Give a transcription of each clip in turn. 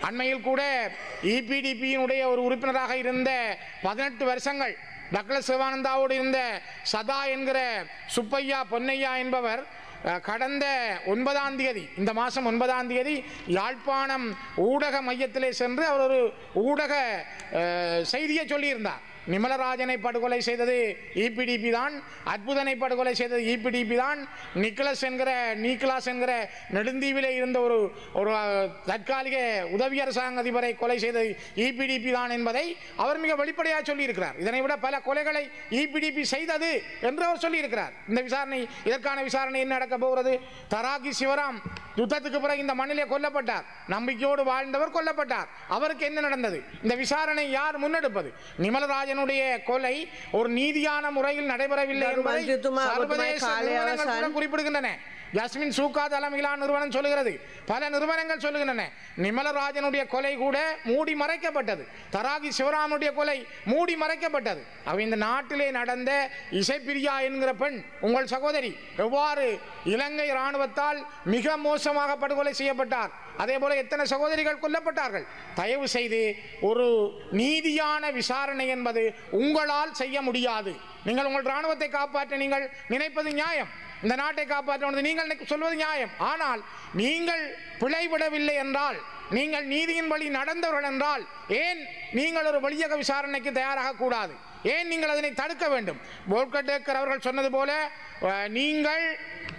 அண்மையில் கூட இபிடிபியினுடைய ஒரு உறுப்பினராக இருந்த 18 வருஷங்கள் டக்ளஸ் சிவானந்தாவோடு இருந்த சதா என்கிற சுப்பையா பொன்னையா என்பவர் கடந்த 9ஆம் தேதி இந்த மாதம் 9ஆம் தேதி யாழ்ப்பாணம் ஊடக மையத்திலே சென்று அவர் ஒரு ஊடக செய்தியை சொல்லியிருந்தார். நிமலராஜனை படுகொலை செய்தது இபிடிபி தான், அற்புதனை படுகொலை செய்தது இபிடிபி தான், நிக்கலாஸ் என்கிற நெடுந்தீவிலே இருந்த ஒரு தற்காலிக உதவி அரசாங்க அதிபரை கொலை செய்தது இபிடிபி தான் என்பதை அவர் மிக வெளிப்படையாக சொல்லியிருக்கிறார். இதனை விட பல கொலைகளை இபிடிபி செய்தது என்று அவர் சொல்லியிருக்கிறார். இந்த விசாரணை, இதற்கான விசாரணை என்ன நடக்க போகிறது? தராகி சிவராம் யுத்தத்துக்கு பிறகு இந்த மண்ணிலே கொல்லப்பட்டார், நம்பிக்கையோடு வாழ்ந்தவர் கொல்லப்பட்டார். அவருக்கு என்ன நடந்தது? இந்த விசாரணை யார் முன்னெடுப்பது? நிமலராஜனுடைய கொலை ஒரு நீதியான முறையில் நடைபெறவில்லை என்பதை சர்வதேச நிறுவனங்கள் குறிப்பிடுகின்றன. ஜஸ்மின் சூக்கா தலைமையிலான நிறுவனம் சொல்லுகிறது, பல நிறுவனங்கள் சொல்லுகின்றன. நிமலராஜனுடைய கொலை கூட மூடி மறைக்கப்பட்டது, தராகி சிவராமனுடைய கொலை மூடி மறைக்கப்பட்டது. அவ இந்த நாட்டிலே நடந்த இசைப்பிரியா என்கிற பெண், உங்கள் சகோதரி, எவ்வாறு இலங்கை இராணுவத்தால் மிக மோசமாக படுகொலை செய்யப்பட்டார், அதே போல எத்தனை சகோதரிகள் கொல்லப்பட்டார்கள். தயவு செய்து ஒரு நீதியான விசாரணை என்பது உங்களால் செய்ய முடியாது. நீங்கள் உங்கள் இராணுவத்தை காப்பாற்ற நீங்கள் நினைப்பது நியாயம், இந்த நாட்டை காப்பாற்ற நீங்கள் சொல்வது நியாயம். ஆனால் நீங்கள் பிழைவிடவில்லை என்றால், நீங்கள் நீதியின் வழி நடந்தவர்கள் என்றால், ஏன் நீங்கள் ஒரு வெளியக விசாரணைக்கு தயாராக கூடாது? ஏன் நீங்கள் அதனை தடுக்க வேண்டும்? போல்கட்டேக்கர் அவர்கள் சொன்னது போல, நீங்கள்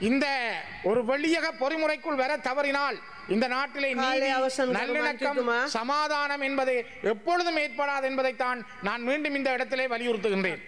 இந்த ஒரு வெளியக பொறிமுறைக்குள் வர தவறினால் இந்த நாட்டிலே நீதி, நல்லிணக்கம், சமாதானம் என்பது எப்பொழுதும் ஏற்படாது என்பதைத்தான் நான் மீண்டும் இந்த இடத்திலே வலியுறுத்துகின்றேன்.